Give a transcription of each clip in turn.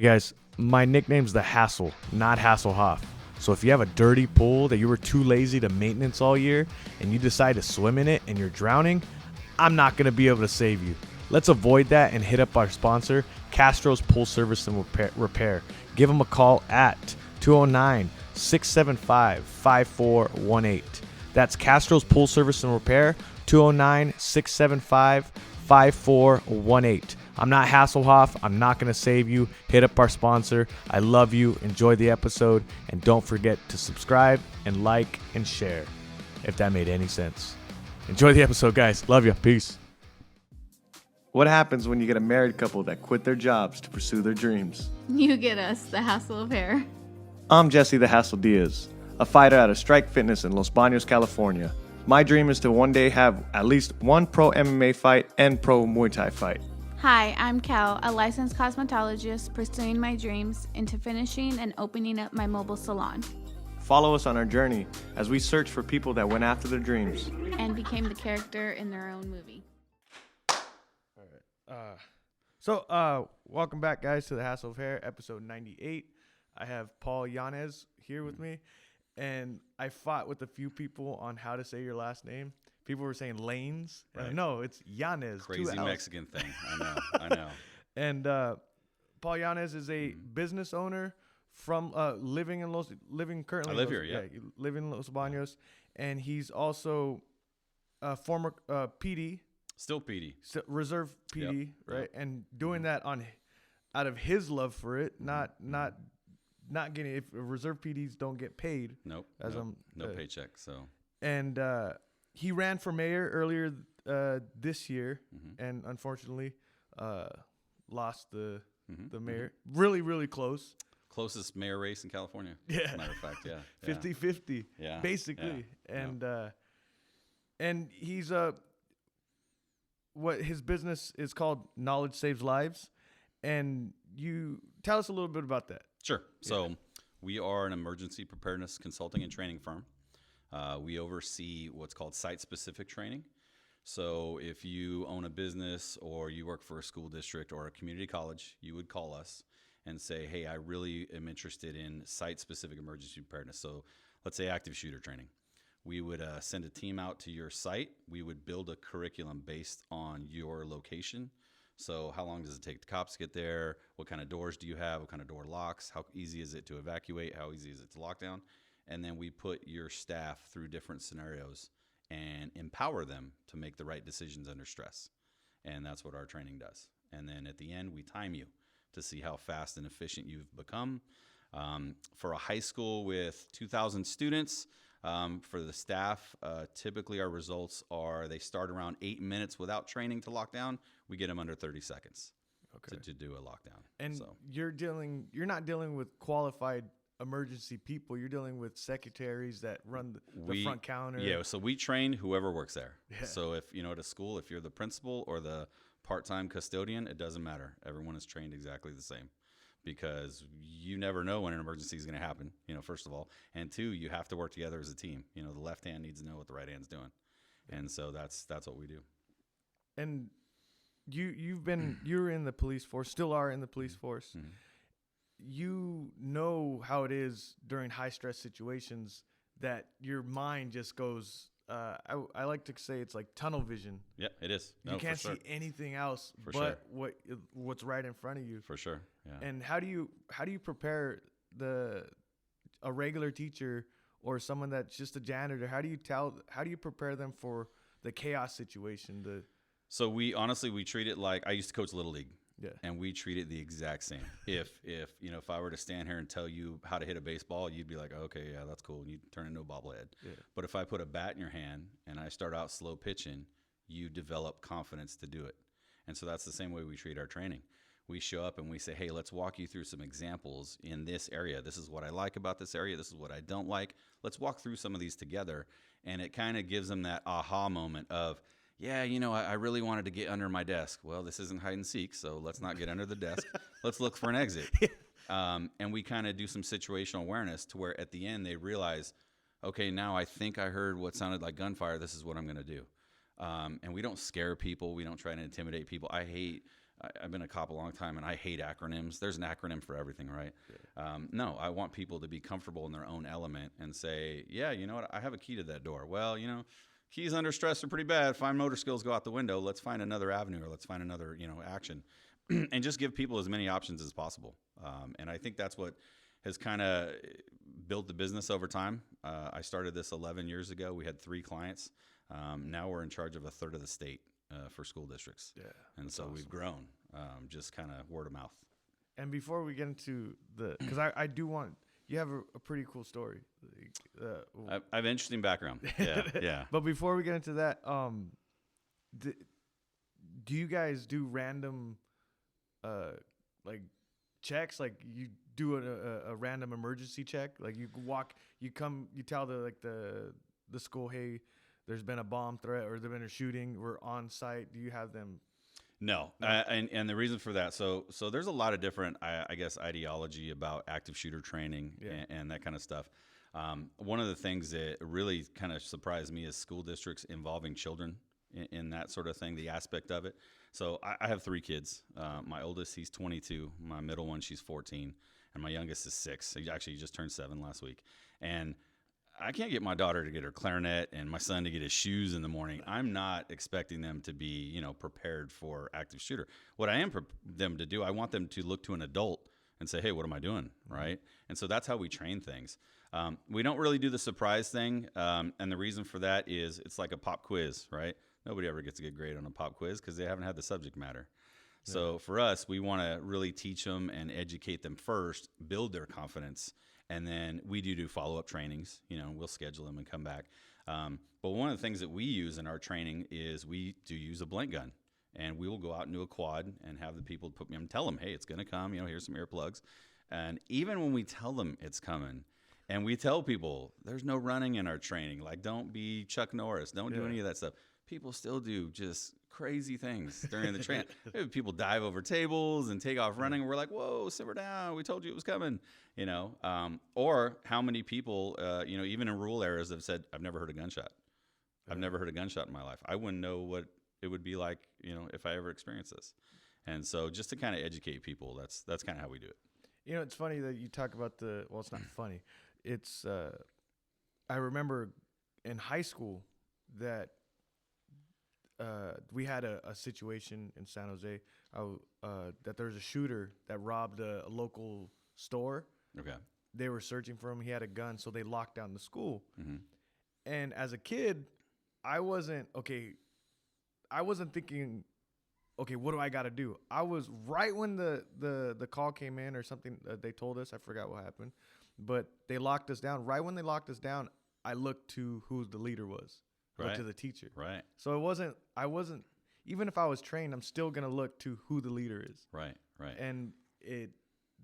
Hey guys, my nickname's the Hassle, not Hasselhoff. So if you have a dirty pool that you were too lazy to maintenance all year and you decide to swim in it and you're drowning, I'm not going to be able to save you. Let's avoid that and hit up our sponsor, Castro's Pool Service and Repair. Give them a call at 209-675-5418. That's Castro's Pool Service and Repair, 209-675-5418. I'm not Hasselhoff. I'm not going to save you. Hit up our sponsor. I love you. Enjoy the episode. And don't forget to subscribe and like and share, if that made any sense. Enjoy the episode, guys. Love you. Peace. What happens when you get a married couple that quit their jobs to pursue their dreams? You get us, the hassle of hair. I'm Jesse the Hassle Diaz, a fighter out of Strike Fitness in Los Banos, California. My dream is to one day have at least one pro MMA fight and pro Muay Thai fight. Hi, I'm Cal, a licensed cosmetologist pursuing my dreams into finishing and opening up my mobile salon. Follow us on our journey as we search for people that went after their dreams And became the character in their own movie. Welcome back, guys, to the Hassle of Hair, episode 98. I have Paul Llanez here with me, and I fought with a few people on how to say your last name. People were saying Llanez. Right. No, it's Llanez. Crazy Mexican thing. I know. And Paul Llanez is a business owner from living currently. I live here, yeah. Living in Los Banos, and he's also a former PD. Still PD. Reserve PD, Yep. right? Yep. And doing that out of his love for it, not getting, if reserve PDs don't get paid. Nope. No paycheck. So. And he ran for mayor earlier this year, and unfortunately lost the mayor. Really, really close. Closest mayor race in California. Yeah. As a matter of fact, yeah. 50-50, Yeah. basically. Yeah. And he's what his business is called, Knowledge Saves Lives. And you tell us a little bit about that. Sure. So we are an emergency preparedness consulting and training firm. We oversee what's called site-specific training. So if you own a business or you work for a school district or a community college, you would call us and say, hey, I really am interested in site-specific emergency preparedness. So let's say active shooter training. We would send a team out to your site. We would build a curriculum based on your location. So how long does it take the cops to get there? What kind of doors do you have? What kind of door locks? How easy is it to evacuate? How easy is it to lock down? And then we put your staff through different scenarios and empower them to make the right decisions under stress. And that's what our training does. And then at the end, we time you to see how fast and efficient you've become. For a high school with 2,000 students, for the staff, typically our results are they start around 8 minutes without training to lock down. We get them under 30 seconds to do a lockdown. And so. you're not dealing with qualified emergency people. You're dealing with secretaries that run the front counter. Yeah, so we train whoever works there. Yeah. So if, at a school, if you're the principal or the part-time custodian, it doesn't matter. Everyone is trained exactly the same. Because you never know when an emergency is going to happen, first of all. And two, you have to work together as a team. The left hand needs to know what the right hand's doing. And so that's what we do. And you're in the police force, still are in the police force. Mm-hmm. You know how it is during high stress situations that your mind just goes, I like to say it's like tunnel vision. Yeah, it is. You can't see anything else what's right in front of you. For sure. Yeah. And how do you prepare a regular teacher or someone that's just a janitor? How do you prepare them for the chaos situation? So we treat it like I used to coach Little League. Yeah. And we treat it the exact same. If I were to stand here and tell you how to hit a baseball, you'd be like, okay, yeah, that's cool. And you'd turn into a bobblehead. Yeah. But if I put a bat in your hand and I start out slow pitching, you develop confidence to do it. And so that's the same way we treat our training. We show up and we say, hey, let's walk you through some examples in this area. This is what I like about this area. This is what I don't like. Let's walk through some of these together. And it kind of gives them that aha moment of, yeah, I really wanted to get under my desk. Well, this isn't hide and seek, so let's not get under the desk. Let's look for an exit. And we kind of do some situational awareness to where at the end they realize, okay, now I think I heard what sounded like gunfire. This is what I'm going to do. And we don't scare people. We don't try to intimidate people. I hate I've been a cop a long time, and I hate acronyms. There's an acronym for everything, right? Yeah. No, I want people to be comfortable in their own element and say, yeah, you know what? I have a key to that door. Well, you know, keys under stress are pretty bad. Fine motor skills go out the window. Let's find another avenue, or let's find another, you know, action, and just give people as many options as possible. And I think that's what has kind of built the business over time. I started this 11 years ago. We had 3 clients. Now we're in charge of a third of the state. For school districts. Yeah. And so awesome. We've grown, just kind of word of mouth. And before we get into because I do want, you have a pretty cool story. I have an interesting background. Yeah. Yeah. But before we get into that, do you guys do random, like checks? Like you do a random emergency check? Like you tell the school, hey, there's been a bomb threat or there's been a shooting, we're on site. Do you have them? No. And the reason for that, so there's a lot of different, I guess, ideology about active shooter training and that kind of stuff. One of the things that really kind of surprised me is school districts involving children in that sort of thing, the aspect of it. So I have 3 kids. My oldest, he's 22. My middle one, she's 14. And my youngest is 6. He just turned 7 last week. And I can't get my daughter to get her clarinet and my son to get his shoes in the morning. I'm not expecting them to be, you know, prepared for active shooter. What I am them to do, I want them to look to an adult and say, hey, what am I doing? Right. And so that's how we train things. We don't really do the surprise thing. And the reason for that is it's like a pop quiz, right? Nobody ever gets a good grade on a pop quiz because they haven't had the subject matter. Yeah. So for us, we want to really teach them and educate them first, build their confidence. And then we do follow-up trainings. You know, we'll schedule them and come back. But one of the things that we use in our training is we do use a blank gun. And we will go out and do a quad and have the people tell them, hey, it's going to come. You know, here's some earplugs. And even when we tell them it's coming, and we tell people there's no running in our training, like don't be Chuck Norris, don't do any of that stuff. People still do just crazy things during the training. People dive over tables and take off running. And we're like, whoa, simmer down. We told you it was coming, you know. Or how many people, you know, even in rural areas have said, I've never heard a gunshot. I've never heard a gunshot in my life. I wouldn't know what it would be like, you know, if I ever experienced this. And so just to kind of educate people, that's kind of how we do it. You know, it's funny that you talk about well, it's not funny. It's, I remember in high school that we had a situation in San Jose that there was a shooter that robbed a local store. Okay. They were searching for him. He had a gun, so they locked down the school. Mm-hmm. And as a kid, I wasn't thinking, okay, what do I got to do? I was right when the call came in or something. They told us, I forgot what happened, but they locked us down. Right when they locked us down, I looked to who the leader was. Right. To the teacher. Right. So I wasn't, even if I was trained, I'm still going to look to who the leader is. Right. Right. And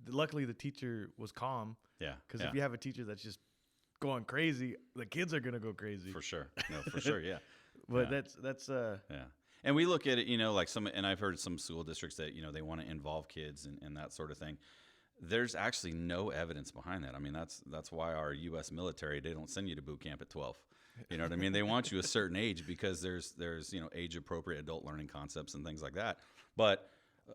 luckily the teacher was calm. Yeah. Because if you have a teacher that's just going crazy, the kids are going to go crazy. For sure. No, for sure. Yeah. But that's yeah. And we look at it, you know, like and I've heard some school districts that, you know, they want to involve kids and that sort of thing. There's actually no evidence behind that. I mean, that's why our U.S. military, they don't send you to boot camp at 12. You know what I mean? They want you a certain age because there's you know, age appropriate adult learning concepts and things like that. But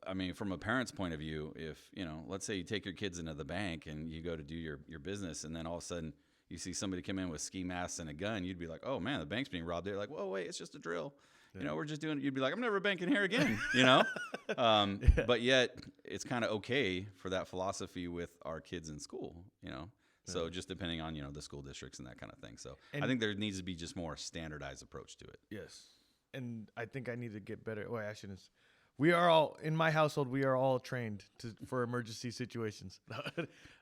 I mean, from a parent's point of view, if, you know, let's say you take your kids into the bank and you go to do your business, and then all of a sudden you see somebody come in with ski masks and a gun, you'd be like, oh man, the bank's being robbed. They're like, whoa, wait, it's just a drill. Yeah. You know, we're just doing it. You'd be like, I'm never banking here again, you know? But yet it's kind of okay for that philosophy with our kids in school, you know? So just depending on, you know, the school districts and that kind of thing. So I think there needs to be just more standardized approach to it. Yes. And I think I need to get better. Well, I shouldn't. We are all, in my household, we are all trained for emergency situations.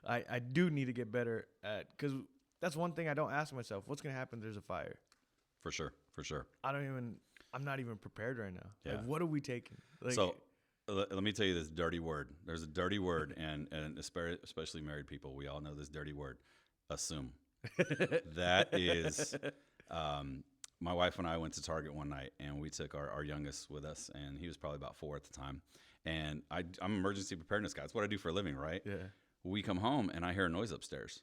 I do need to get better at, because that's one thing I don't ask myself. What's going to happen if there's a fire? For sure. For sure. I'm not even prepared right now. Yeah. Like, what are we taking? Like, so let me tell you this dirty word. There's a dirty word, and especially married people, we all know this dirty word: assume. That is, my wife and I went to Target one night, and we took our youngest with us, and he was probably about 4 at the time. And I'm an emergency preparedness guy. That's what I do for a living, right? Yeah. We come home, and I hear a noise upstairs.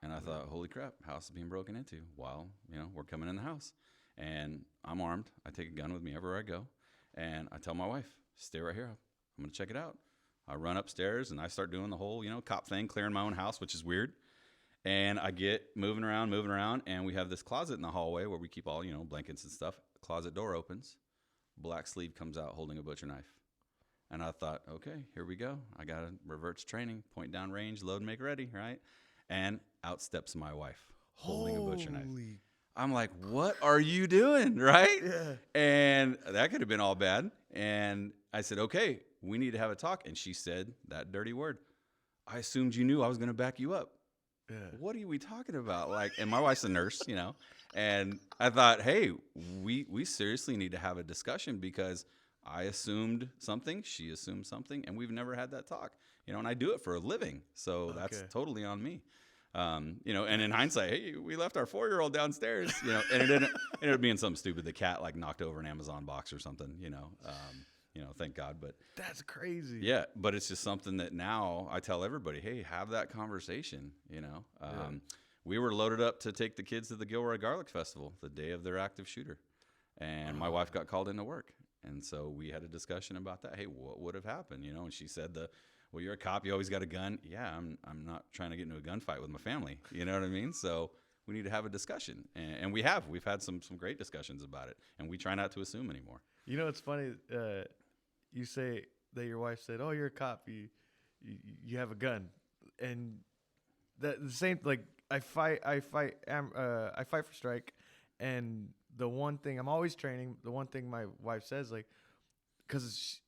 And I thought, holy crap, house is being broken into. While, you know, we're coming in the house. And I'm armed. I take a gun with me everywhere I go. And I tell my wife, stay right here. I'm going to check it out. I run upstairs and I start doing the whole, cop thing, clearing my own house, which is weird. And I get moving around, and we have this closet in the hallway where we keep all, blankets and stuff. Closet door opens. Black sleeve comes out holding a butcher knife. And I thought, okay, here we go. I got to revert to training, point down range, load, make ready, right? And out steps my wife holding a butcher knife. I'm like, what are you doing, right? Yeah. And that could have been all bad. And I said, okay, we need to have a talk. And she said that dirty word. I assumed you knew I was going to back you up. Yeah. What are we talking about? And my wife's a nurse, and I thought, hey, we seriously need to have a discussion because I assumed something, she assumed something, and we've never had that talk, and I do it for a living. So that's totally on me. And in hindsight, hey, we left our 4-year-old downstairs, and it ended up being something stupid. The cat knocked over an Amazon box or something, thank God. But that's crazy. Yeah. But it's just something that now I tell everybody, hey, have that conversation, We were loaded up to take the kids to the Gilroy Garlic Festival the day of their active shooter. And my wife got called into work. And so we had a discussion about that. Hey, what would have happened? And she said well, you're a cop. You always got a gun. Yeah, I'm not trying to get into a gunfight with my family. You know what I mean? So we need to have a discussion. And we've had some great discussions about it. And we try not to assume anymore. It's funny. You say that your wife said, "Oh, you're a cop. You have a gun," and the same. I fight for strike, and the one thing I'm always training. The one thing my wife says, because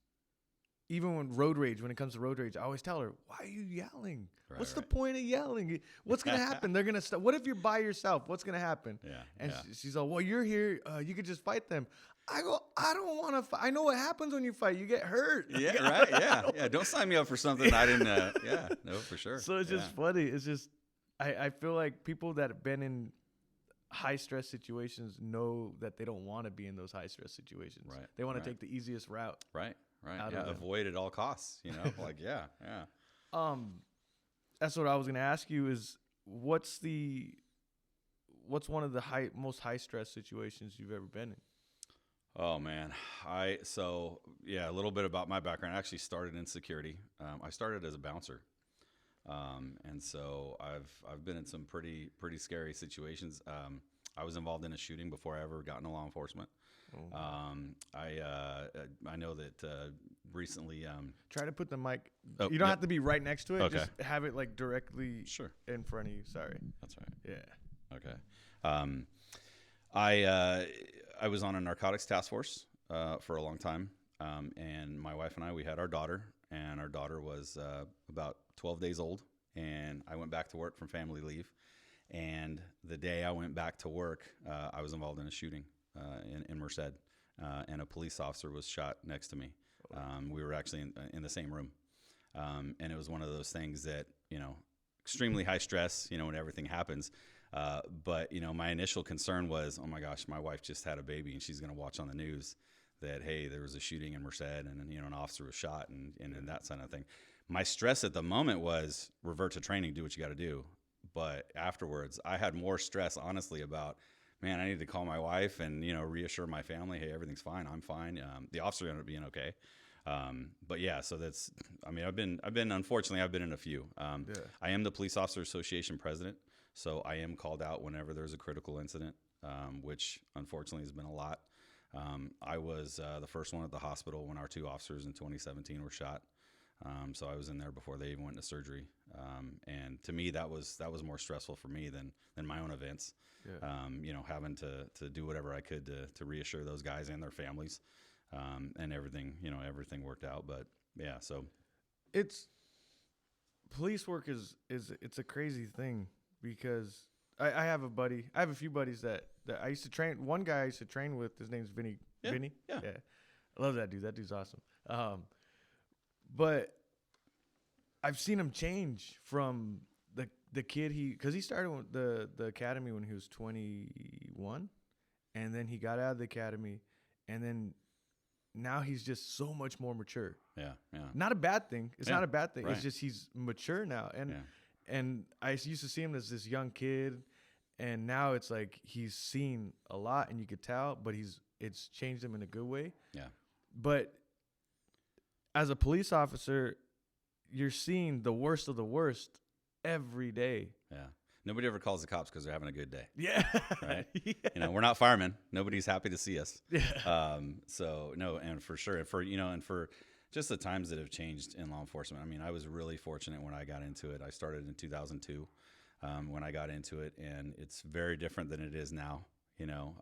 even when it comes to road rage, I always tell her, "Why are you yelling? What's the point of yelling? What's gonna happen? They're gonna stop. What if you're by yourself? What's gonna happen?" Yeah. And she's like, "Well, you're here. You could just fight them." I go, I don't want to fight. I know what happens when you fight. You get hurt. Yeah, right. Yeah. Don't sign me up for something I didn't. No, for sure. So it's just funny. It's just, I feel like people that have been in high stress situations know that they don't want to be in those high stress situations. Right. They want to take the easiest route. Right. Yeah. Avoid at all costs. Yeah. That's what I was gonna ask you is what's one of the most high stress situations you've ever been in? Oh man, a little bit about my background. I actually started in security. I started as a bouncer, and so I've been in some pretty scary situations. I was involved in a shooting before I ever got into law enforcement. I know that recently. Try to put the mic. Oh, you don't have to be right next to it. Okay. Just have it directly in front of you. Sorry. That's right. Yeah. Okay. I was on a narcotics task force for a long time, and my wife and I, we had our daughter, and our daughter was about 12 days old, and I went back to work from family leave, and the day I went back to work, I was involved in a shooting in Merced, and a police officer was shot next to me. We were actually in the same room, and it was one of those things that, extremely high stress, when everything happens. But my initial concern was, oh my gosh, my wife just had a baby and she's going to watch on the news that, hey, there was a shooting in Merced and an officer was shot and that kind of thing. My stress at the moment was revert to training, do what you got to do. But afterwards, I had more stress, honestly, about, man, I need to call my wife and, reassure my family, hey, everything's fine. I'm fine. The officer ended up being okay. But yeah, so that's, unfortunately, I've been in a few. I am the Police Officer Association president. So I am called out whenever there's a critical incident, which unfortunately has been a lot. I was the first one at the hospital when our 2 officers in 2017 were shot. So I was in there before they even went into surgery. And to me, that was more stressful for me than my own events. Yeah. Having to do whatever I could to reassure those guys and their families, and everything worked out. But yeah, so police work is it's a crazy thing. Because I have a few buddies that I used to train. One guy I used to train with, his name's Vinny. Yeah, Vinny? Yeah. I love that dude. That dude's awesome. But I've seen him change from the kid because he started with the academy when he was 21. And then he got out of the academy. And then now he's just so much more mature. Yeah. Not a bad thing. It's not a bad thing. Right. It's just he's mature now. And I used to see him as this young kid, and now it's like he's seen a lot, and you could tell, but it's changed him in a good way. Yeah. But as a police officer, you're seeing the worst of the worst every day. Yeah. Nobody ever calls the cops because they're having a good day. Yeah. Right. Yeah. You know, we're not firemen. Nobody's happy to see us. Yeah. So no, and for sure, and for just the times that have changed in law enforcement. I mean, I was really fortunate when I got into it. I started in 2002 when I got into it, and it's very different than it is now. You know,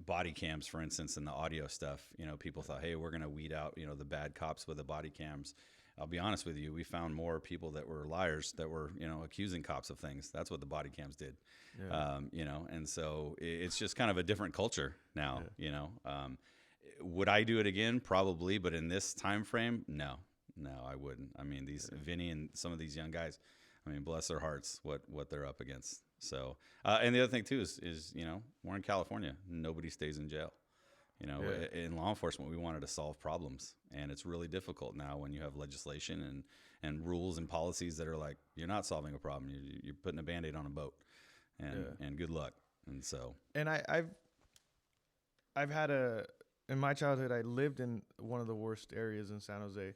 body cams, for instance, and the audio stuff. You know, people thought, hey, we're going to weed out, you know, the bad cops with the body cams. I'll be honest with you, we found more people that were liars that were, you know, accusing cops of things. That's what the body cams did. Yeah. You know, and so it's just kind of a different culture now. Yeah. You know, would I do it again? Probably, but in this time frame, no, I wouldn't. I mean, Vinny and some of these young guys, I mean, bless their hearts, what they're up against. So, and the other thing too is, you know, we're in California. Nobody stays in jail. You know, in law enforcement, we wanted to solve problems, and it's really difficult now when you have legislation and rules and policies that are like, you're not solving a problem. You're putting a Band-Aid on a boat, and good luck. And so, and I've had in my childhood, I lived in one of the worst areas in San Jose.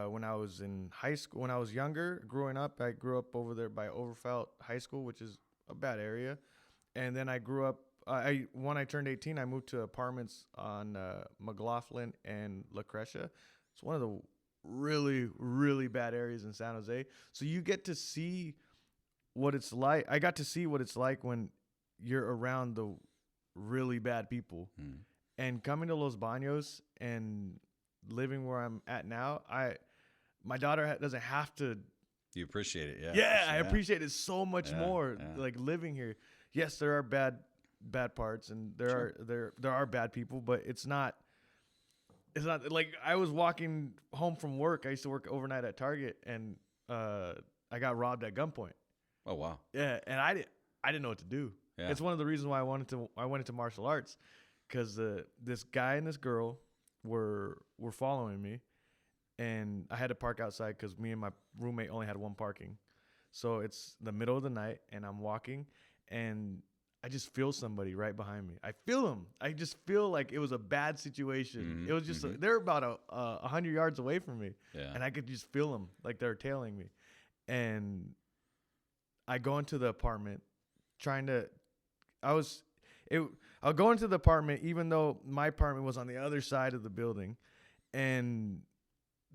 When I was in high school, when I was younger, growing up, I grew up over there by Overfelt High School, which is a bad area. And then I grew up, when I turned 18, I moved to apartments on McLaughlin and La Crescia. It's one of the really, really bad areas in San Jose. So you get to see what it's like. I got to see what it's like when you're around the really bad people. And coming to Los Banos and living where I'm at now, my daughter doesn't have to. You appreciate it, yeah. Yeah, I appreciate it so much more. Like living here. Yes, there are bad parts, and there are bad people, but it's not like I was walking home from work. I used to work overnight at Target, and I got robbed at gunpoint. Oh wow. Yeah, and I didn't know what to do. Yeah. It's one of the reasons why I went into martial arts, because this guy and this girl were following me, and I had to park outside because me and my roommate only had one parking. So it's the middle of the night, and I'm walking, and I just feel somebody right behind me. I feel them. I just feel like it was a bad situation. Mm-hmm. It was just they're about 100 yards away from me, and I could just feel them like they're tailing me. And I go into the apartment, I'll go into the apartment, even though my apartment was on the other side of the building, and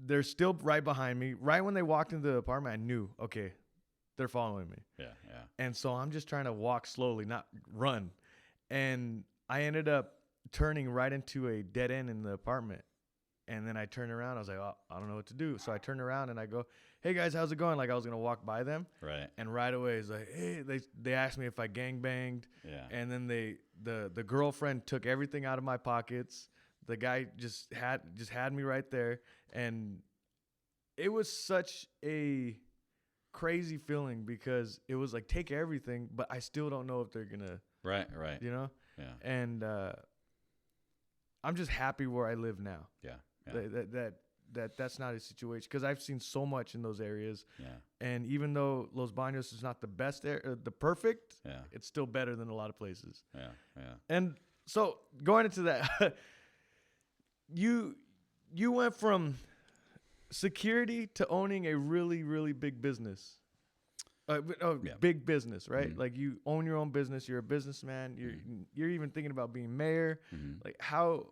they're still right behind me. Right when they walked into the apartment, I knew, okay, they're following me. Yeah. And so I'm just trying to walk slowly, not run. And I ended up turning right into a dead end in the apartment. And then I turned around. I was like, oh, I don't know what to do. So I turned around and I go, hey, guys, how's it going? Like I was going to walk by them. Right. And right away, it's like, hey, they asked me if I gangbanged. Yeah. And then the girlfriend took everything out of my pockets. The guy just had me right there. And it was such a crazy feeling, because it was like, take everything, but I still don't know if they're going to. Right. You know? Yeah. And I'm just happy where I live now. Yeah. That's not a situation, because I've seen so much in those areas. Yeah. And even though Los Banos is not the best the perfect, it's still better than a lot of places. Yeah. And so going into that, you went from security to owning a really, really big business. Big business, right? Mm-hmm. Like you own your own business. You're a businessman. You're even thinking about being mayor. Mm-hmm. Like how?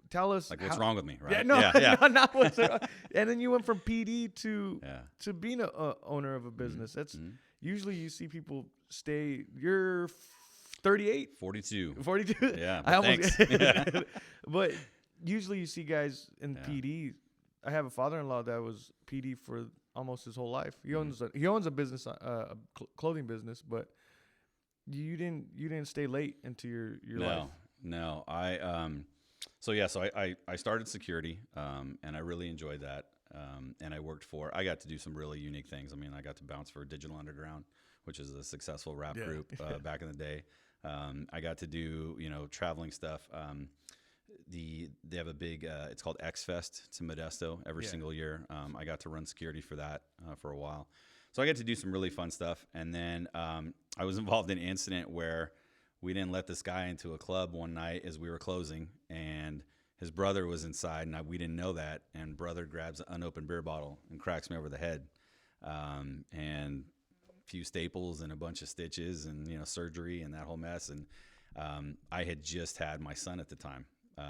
Tell us. Like what's wrong with me, right? Yeah, no, not what's wrong. And then you went from PD to being a owner of a business. That's usually you see people stay. You're 38, 42. Yeah, I almost. But usually you see guys in PD. I have a father-in-law that was PD for almost his whole life. He owns a business, a clothing business, but you didn't stay late into your life. No, So I started security, and I really enjoyed that. And I got to do some really unique things. I mean, I got to bounce for Digital Underground, which is a successful rap group back in the day. I got to do traveling stuff. They have a big it's called X Fest. It's in Modesto every single year. I got to run security for that for a while. So I got to do some really fun stuff. And then I was involved in an incident where we didn't let this guy into a club one night as we were closing, and his brother was inside, and we didn't know that. And brother grabs an unopened beer bottle and cracks me over the head, and a few staples and a bunch of stitches and surgery and that whole mess. And I had just had my son at the time.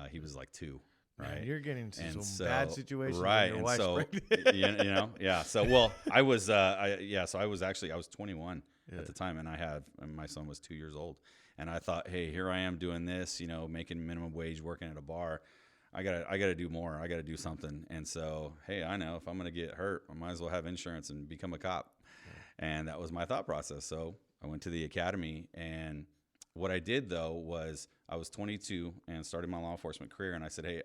He was like 2. Right. Man, you're getting into some bad situations. Right. And so, yeah. So, I was 21 at the time, and my son was 2 years old. And I thought, hey, here I am doing this, making minimum wage, working at a bar. I gotta do more. I gotta do something. And so, hey, I know if I'm going to get hurt, I might as well have insurance and become a cop. Yeah. And that was my thought process. So I went to the academy, and what I did though was I was 22 and started my law enforcement career. And I said, hey,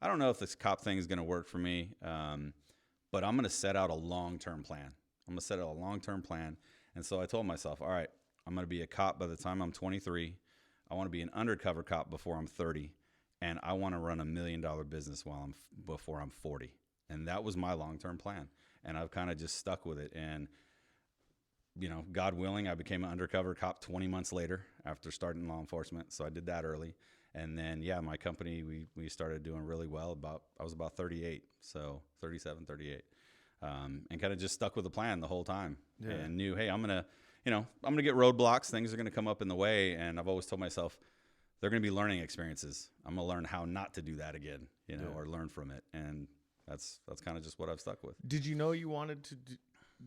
I don't know if this cop thing is going to work for me, but I'm going to set out a long-term plan. And so I told myself, all right, I'm going to be a cop by the time I'm 23. I want to be an undercover cop before I'm 30. And I want to run $1 million business before I'm 40. And that was my long-term plan. And I've kind of just stuck with it. And God willing, I became an undercover cop 20 months later after starting law enforcement. So I did that early. And then, my company, we started doing really well. I was about 38, so 37, 38. And kind of just stuck with the plan the whole time. Yeah. And knew, hey, I'm going to get roadblocks. Things are going to come up in the way. And I've always told myself, they're going to be learning experiences. I'm going to learn how not to do that again, or learn from it. And that's kind of just what I've stuck with. Did you know you wanted to do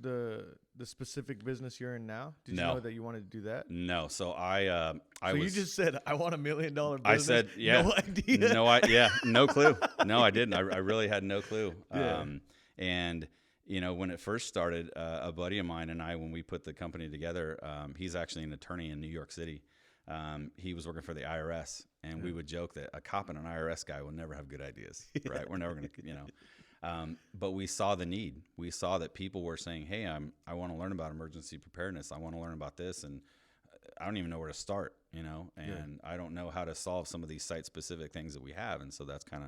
the specific business you're in now? Did you know that you wanted to do that? No. So you just said, I want $1 million business. I said, yeah. No idea. No clue. No, I didn't. I really had no clue. Yeah. And when it first started, a buddy of mine and I, when we put the company together, he's actually an attorney in New York City. He was working for the IRS, and we would joke that a cop and an IRS guy will never have good ideas, right? We're never going to, but we saw the need. We saw that people were saying, hey, I want to learn about emergency preparedness. I want to learn about this. And I don't even know where to start, and I don't know how to solve some of these site-specific things that we have. And so that's kind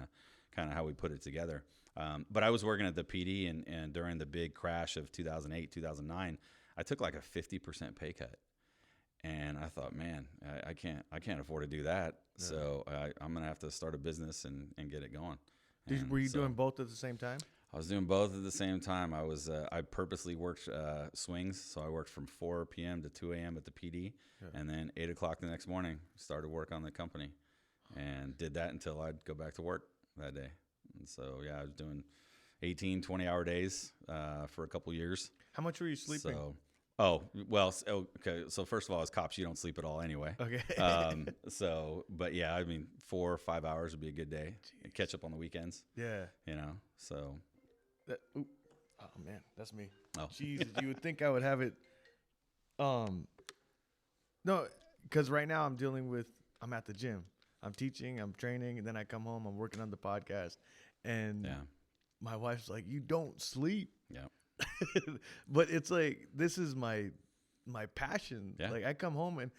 of how we put it together. But I was working at the PD, and during the big crash of 2008, 2009, I took like a 50% pay cut. And I thought, man, I can't afford to do that. Yeah. So I'm going to have to start a business and get it going. Were you doing both at the same time? I was doing both at the same time. I purposely worked swings. So I worked from 4 p.m. to 2 a.m. at the PD. Yeah. And then 8 o'clock the next morning, started work on the company and did that until I'd go back to work that day. And so, I was doing 18, 20-hour days for a couple years. How much were you sleeping? Okay. So first of all, as cops, you don't sleep at all anyway. Okay. But 4 or 5 hours would be a good day. Catch up on the weekends. Yeah. So. Oh man, that's me. Oh. Jesus, you would think I would have it. No, because right now I'm at the gym. I'm teaching, I'm training, and then I come home, I'm working on the podcast. And my wife's like, you don't sleep. Yeah. But it's like, this is my passion. Yeah. Like I come home and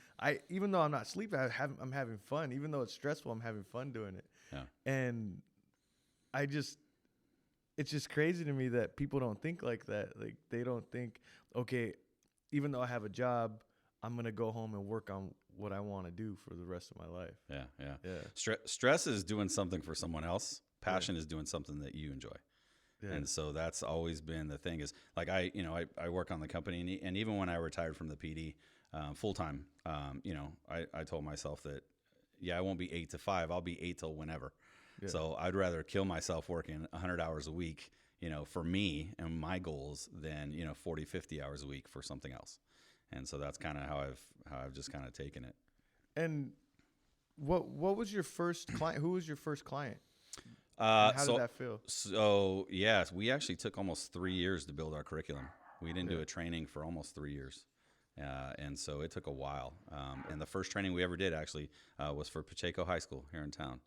even though I'm not sleeping, I'm having fun. Even though it's stressful, I'm having fun doing it. Yeah. And it's just crazy to me that people don't think like that. Like they don't think, okay, even though I have a job, I'm going to go home and work on what I want to do for the rest of my life. Yeah. Stress is doing something for someone else. Passion is doing something that you enjoy. Yeah. And so that's always been the thing is like, I work on the company and even when I retired from the PD full time, I told myself that, I won't be 8 to 5. I'll be 8 till whenever. Yeah. So I'd rather kill myself working 100 hours a week, for me and my goals than, 40, 50 hours a week for something else. And so that's kind of how I've just kind of taken it. And what was your first client? Who was your first client? How did that feel? So, yes, we actually took almost 3 years to build our curriculum. We didn't do a training for almost 3 years. And so it took a while. And the first training we ever did actually was for Pacheco High School here in town.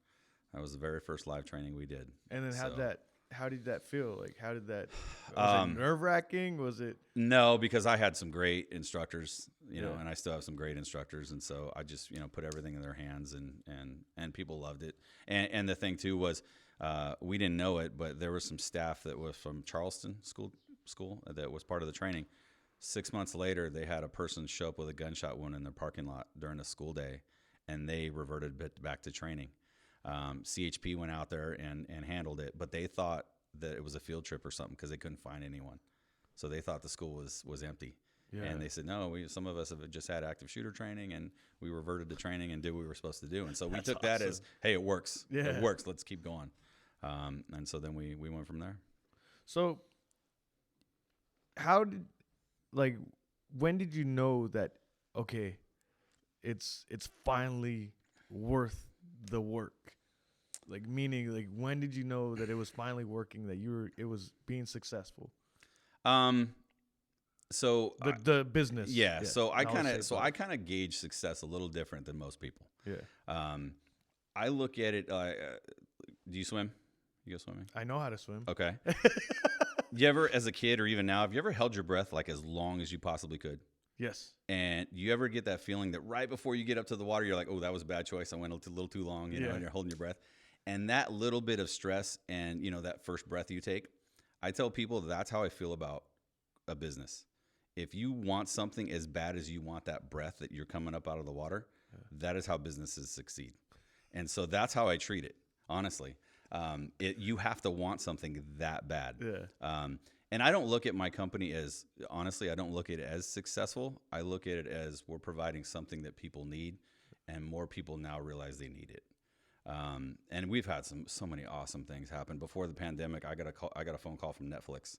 That was the very first live training we did. And then how did that feel? Like, how did that, was it nerve-wracking? Was it? No, because I had some great instructors, and I still have some great instructors. And so I just, put everything in their hands and people loved it. And the thing too was, we didn't know it, but there was some staff that was from Charleston school that was part of the training. 6 months later, they had a person show up with a gunshot wound in their parking lot during a school day, and they reverted back to training. CHP went out there and handled it, but they thought that it was a field trip or something because they couldn't find anyone. So they thought the school was empty. Yeah. And they said, no, some of us have just had active shooter training, and we reverted to training and did what we were supposed to do. And so we took that as, hey, it works. Yeah. It works. Let's keep going. And so then we went from there. So when did you know that, okay, it's finally worth the work? Like, meaning, like, when did you know that it was finally working, that it was being successful? So the business. Yeah. So I kind of gauge success a little different than most people. Yeah. I look at it. Do you swim? You go swimming? I know how to swim. Okay. You ever, as a kid or even now, have you ever held your breath like as long as you possibly could? Yes. And you ever get that feeling that right before you get up to the water, you're like, oh, that was a bad choice. I went a little too long, you know, and you're holding your breath. And that little bit of stress and, you know, that first breath you take, I tell people that's how I feel about a business. If you want something as bad as you want that breath that you're coming up out of the water, that is how businesses succeed. And so that's how I treat it, honestly. You have to want something that bad. Yeah. And I don't look at my company as, honestly, I don't look at it as successful. I look at it as we're providing something that people need, and more people now realize they need it. And we've had so many awesome things happen. Before the pandemic, I got a phone call from Netflix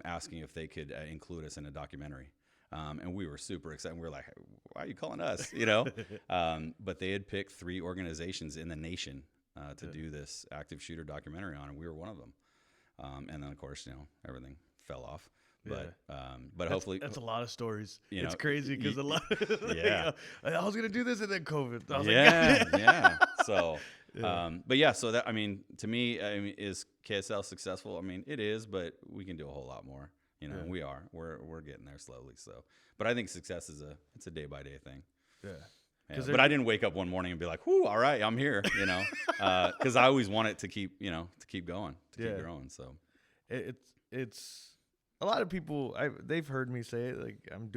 asking if they could include us in a documentary. And we were super excited. We were like, why are you calling us? You know? But they had picked 3 organizations in the nation to do this active shooter documentary on, and we were one of them. And then, of course, you know, everything fell off. But hopefully that's a lot of stories. You know, it's crazy because a lot. Yeah, I was gonna do this and then COVID. I was yeah. So, but yeah. So that, I mean, to me, is KSL successful? I mean, it is, but we can do a whole lot more. You know, we are. We're getting there slowly. So, but I think success is a day by day thing. Yeah. Yeah, but I didn't wake up one morning and be like, "Whoo, all right, I'm here," you know, because I always want it to keep going, keep growing. So, it's a lot of people. They've heard me say it. Like, I'm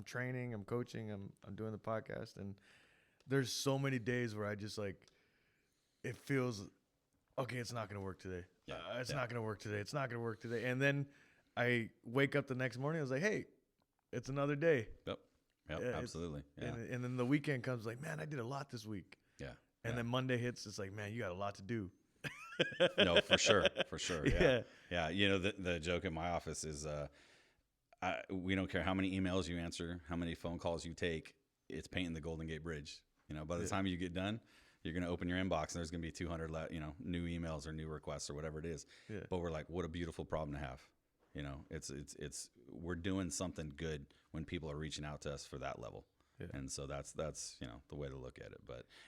training, I'm coaching, I'm doing the podcast, and there's so many days where I just like, it feels, okay, it's not gonna work today. Yeah, it's not gonna work today. It's not gonna work today. And then I wake up the next morning. I was like, hey, it's another day. Yep. Yep, absolutely. Yeah. And then the weekend comes, like, man, I did a lot this week. Yeah. And then Monday hits, it's like, man, you got a lot to do. No, for sure. Yeah. Yeah. You know, the joke in my office is we don't care how many emails you answer, how many phone calls you take, it's painting the Golden Gate Bridge. You know, by the time you get done, you're going to open your inbox and there's going to be 200, new emails or new requests or whatever it is. Yeah. But we're like, what a beautiful problem to have. You know, it's we're doing something good when people are reaching out to us for that level. Yeah. And so that's the way to look at it.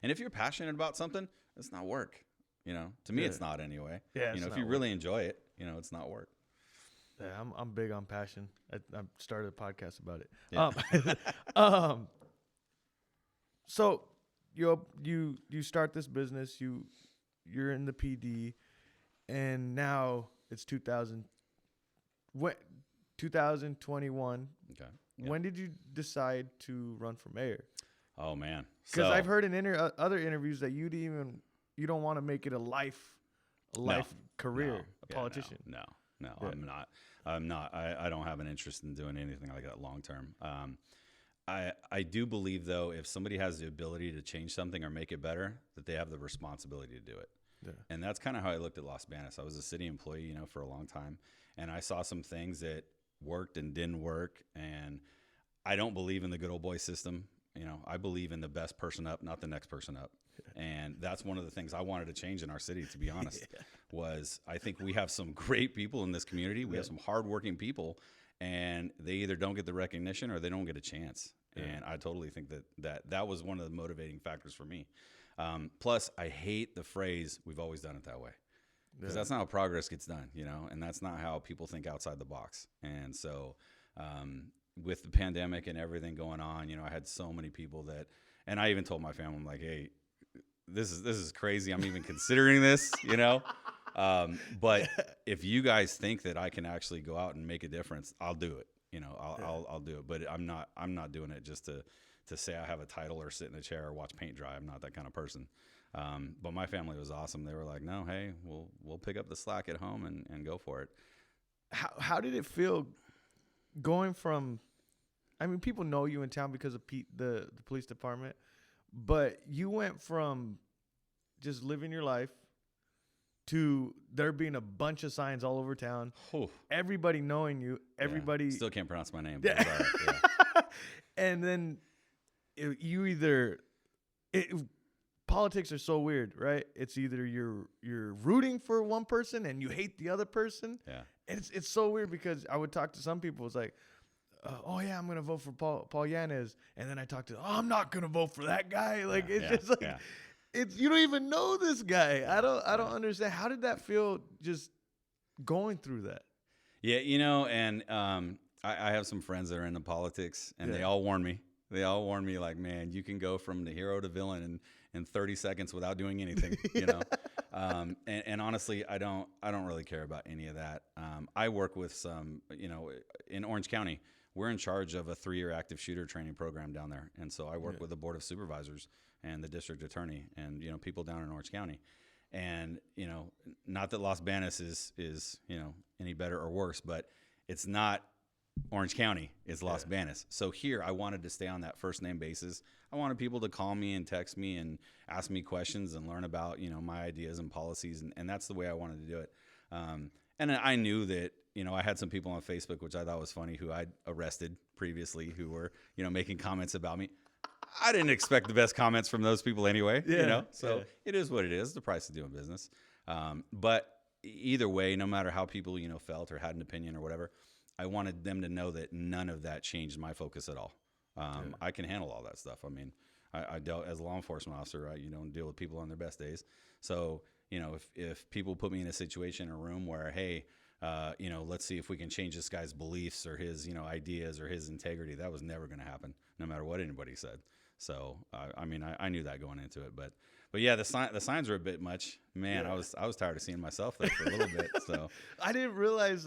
And if you're passionate about something, it's not work. You know, to me, it's not anyway. Yeah. You know, if you really enjoy it, you know, it's not work. Yeah, I'm big on passion. I started a podcast about it. Yeah. So you start this business. You're in the PD, and now it's 2021. Okay. Yeah. When did you decide to run for mayor? Oh man, because I've heard in other interviews that you don't want to make it a life career, a politician. No, yeah. I'm not. I don't have an interest in doing anything like that long term. I do believe though, if somebody has the ability to change something or make it better, that they have the responsibility to do it. Yeah. And that's kind of how I looked at Los Banos. I was a city employee, you know, for a long time, and I saw some things that worked and didn't work. And I don't believe in the good old boy system. You know, I believe in the best person up, not the next person up. Yeah. And that's one of the things I wanted to change in our city, to be honest, was I think we have some great people in this community. We have some hardworking people, and they either don't get the recognition or they don't get a chance. Yeah. And I totally think that was one of the motivating factors for me. Plus, I hate the phrase, we've always done it that way. Because that's not how progress gets done, you know, and that's not how people think outside the box. And so with the pandemic and everything going on, you know, I had so many people and I even told my family, I'm like, hey, this is crazy. I'm even considering this, you know. But if you guys think that I can actually go out and make a difference, I'll do it. You know, I'll do it. But I'm not doing it just to say I have a title or sit in a chair or watch paint dry. I'm not that kind of person. But my family was awesome. They were like, no, hey, we'll pick up the slack at home and go for it. How did it feel going from, I mean, people know you in town because of the police department, but you went from just living your life to there being a bunch of signs all over town, everybody knowing you, everybody. Yeah. Still can't pronounce my name. But Yeah. it's all right. Yeah. And then politics are so weird, right? It's either you're rooting for one person and you hate the other person. Yeah. And it's so weird because I would talk to some people. It's like, oh yeah, I'm gonna vote for Paul Llanez, and then I talk to, I'm not gonna vote for that guy. Like just like it's, you don't even know this guy. I don't understand. How did that feel just going through that? Yeah, and I have some friends that are into politics, and they all warn me. They all warn me, like, man, you can go from the hero to villain in 30 seconds without doing anything, And honestly, I don't really care about any of that. I work with some, in Orange County, we're in charge of a 3-year active shooter training program down there. And so I work with the board of supervisors and the district attorney and, people down in Orange County. And, not that Los Banos is, any better or worse, but it's not Orange County, it's Los Banos. So here I wanted to stay on that first name basis. I wanted people to call me and text me and ask me questions and learn about, my ideas and policies. And that's the way I wanted to do it. And I knew that, I had some people on Facebook, which I thought was funny, who I'd arrested previously, who were, making comments about me. I didn't expect the best comments from those people anyway, So it is what it is, the price of doing business. But either way, no matter how people, felt or had an opinion or whatever, I wanted them to know that none of that changed my focus at all. I can handle all that stuff. I mean, I dealt as a law enforcement officer, right? You don't deal with people on their best days. So, if people put me in a situation in a room where, hey, let's see if we can change this guy's beliefs or his, ideas or his integrity, that was never going to happen, no matter what anybody said. So, I knew that going into it, but yeah, the signs were a bit much, man. I was tired of seeing myself there for a little bit. So I didn't realize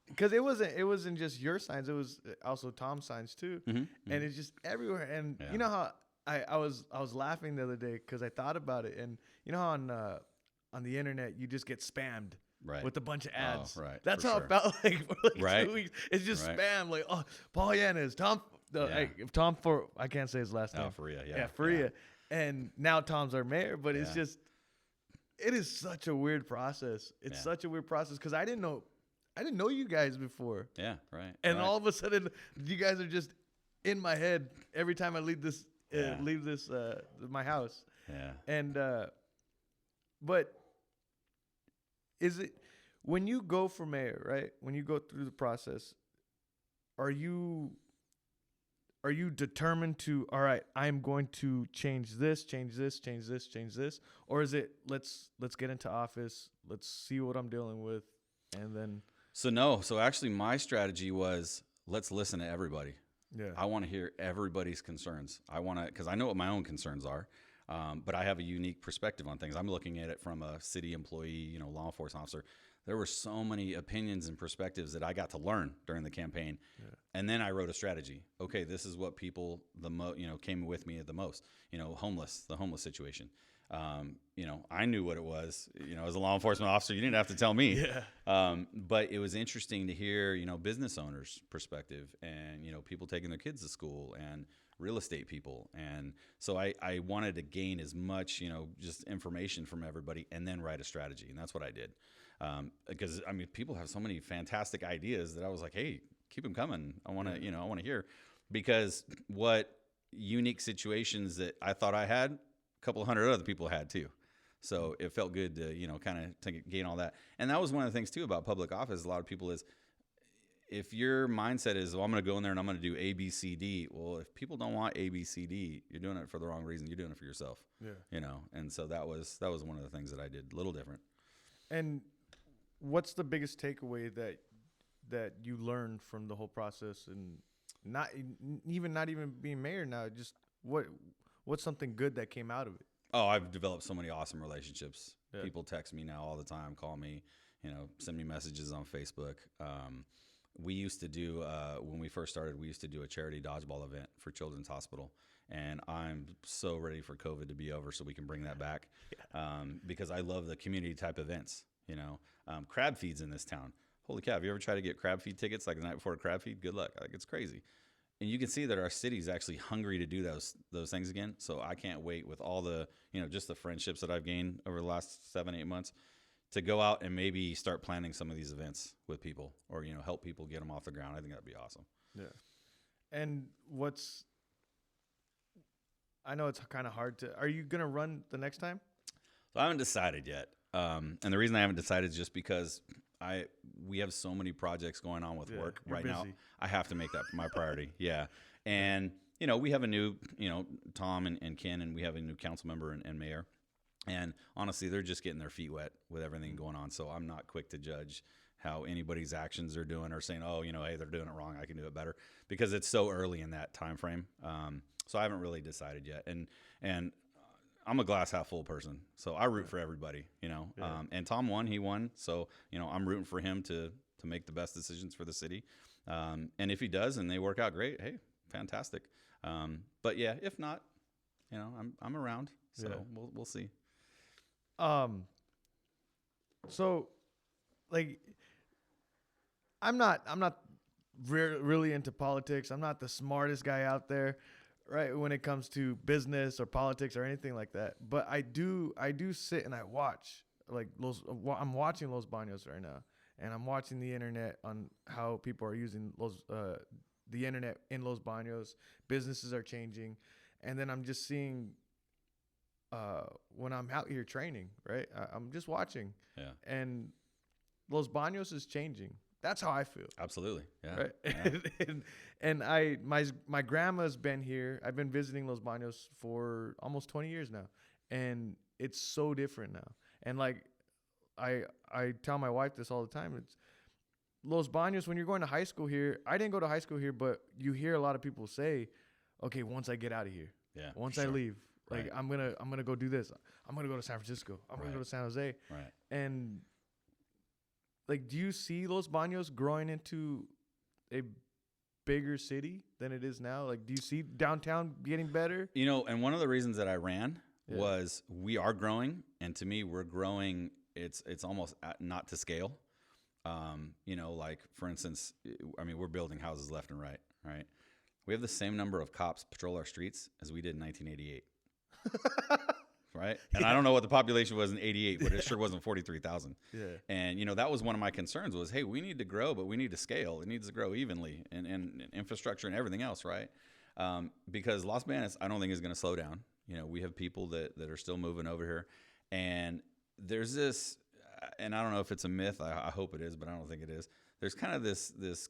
because it wasn't just your signs, it was also Tom's signs too. And it's just everywhere. And you know how I was laughing the other day because I thought about it, and you know how on the internet you just get spammed. Right. With a bunch of ads. Oh, right. That's how it felt like for like 2 weeks. It's just spam. Like, oh, Paul Llanez, Tom. Tom I can't say his last name. Oh, Faria. Yeah. Yeah, Faria. Yeah. And now Tom's our mayor, but it's just, it is such a weird process. It's such a weird process because I didn't know you guys before. Yeah, right. And all of a sudden, you guys are just in my head every time I leave this my house. Yeah. And but is it when you go for mayor, right? When you go through the process, are you determined to, all right, I'm going to change this, or is it let's get into office, let's see what I'm dealing with, and then? So actually my strategy was, let's listen to everybody. Yeah. I want to hear everybody's concerns. because I know what my own concerns are. But I have a unique perspective on things. I'm looking at it from a city employee, law enforcement officer. There were so many opinions and perspectives that I got to learn during the campaign. Yeah. And then I wrote a strategy. Okay, this is what people came with me at the most. The homeless situation. I knew what it was. As a law enforcement officer, you didn't have to tell me. Yeah. But it was interesting to hear, business owners' perspective and, people taking their kids to school and real estate people. And so I wanted to gain as much, just information from everybody and then write a strategy. And that's what I did. Because people have so many fantastic ideas that I was like, hey, keep them coming. I want to, I want to hear, because what unique situations that I thought I had, a couple hundred other people had too. So it felt good to, kind of gain all that. And that was one of the things too about public office. A lot of people is, if your mindset is, well, I'm going to go in there and I'm going to do A, B, C, D. Well, if people don't want A, B, C, D, you're doing it for the wrong reason. You're doing it for yourself. Yeah. And so that was one of the things that I did a little different. And what's the biggest takeaway that you learned from the whole process, and not even being mayor now, just what's something good that came out of it? Oh, I've developed so many awesome relationships. Yeah. People text me now all the time, call me, send me messages on Facebook. We used to do, when we first started, we used to do a charity dodgeball event for Children's Hospital. And I'm so ready for COVID to be over so we can bring that back. Because I love the community type events, crab feeds in this town. Holy cow. Have you ever tried to get crab feed tickets like the night before a crab feed? Good luck. Like, it's crazy. And you can see that our city is actually hungry to do those things again. So I can't wait with all the, just the friendships that I've gained over the last 7-8 months to go out and maybe start planning some of these events with people or, help people get them off the ground. I think that'd be awesome. Yeah. And I know it's kind of hard are you going to run the next time? So I haven't decided yet. And the reason I haven't decided is just because we have so many projects going on with work right now. I have to make that my priority. Yeah. And, we have a new, Tom and Ken, and we have a new council member and mayor. And honestly, they're just getting their feet wet with everything going on. So I'm not quick to judge how anybody's actions are doing or saying, oh, hey, they're doing it wrong, I can do it better, because it's so early in that time frame. So I haven't really decided yet. And I'm a glass half full person, so I root for everybody, and Tom won, he won. So, I'm rooting for him to make the best decisions for the city. And if he does and they work out great, hey, fantastic. But yeah, if not, I'm around, so we'll see. So like, I'm not really into politics. I'm not the smartest guy out there, right, when it comes to business or politics or anything like that. But I do sit and I watch, like, I'm watching Los Banos right now, and I'm watching the internet on how people are using the internet in Los Banos. Businesses are changing, and then I'm just seeing when I'm out here training, right? I'm just watching, and Los Banos is changing. That's how I feel. Absolutely. Yeah. Right. Yeah. and my grandma's been here. I've been visiting Los Banos for almost 20 years now. And it's so different now. And like, I tell my wife this all the time. It's Los Banos, when you're going to high school here, I didn't go to high school here, but you hear a lot of people say, okay, once I get out of here, once I leave, like, I'm going to go do this. I'm going to go to San Francisco. I'm going to go to San Jose. Right. And like, do you see Los Banos growing into a bigger city than it is now? Like, do you see downtown getting better? And one of the reasons that I ran was we are growing, and to me, we're growing. It's almost not to scale. Like, for instance, we're building houses left and right. Right. We have the same number of cops patrol our streets as we did in 1988. Right. And I don't know what the population was in 88, but it sure wasn't 43,000. Yeah. And, that was one of my concerns was, hey, we need to grow, but we need to scale. It needs to grow evenly and infrastructure and everything else. Right. Because Los Banos, I don't think is going to slow down. We have people that are still moving over here, and there's this, and I don't know if it's a myth. I hope it is, but I don't think it is. There's kind of this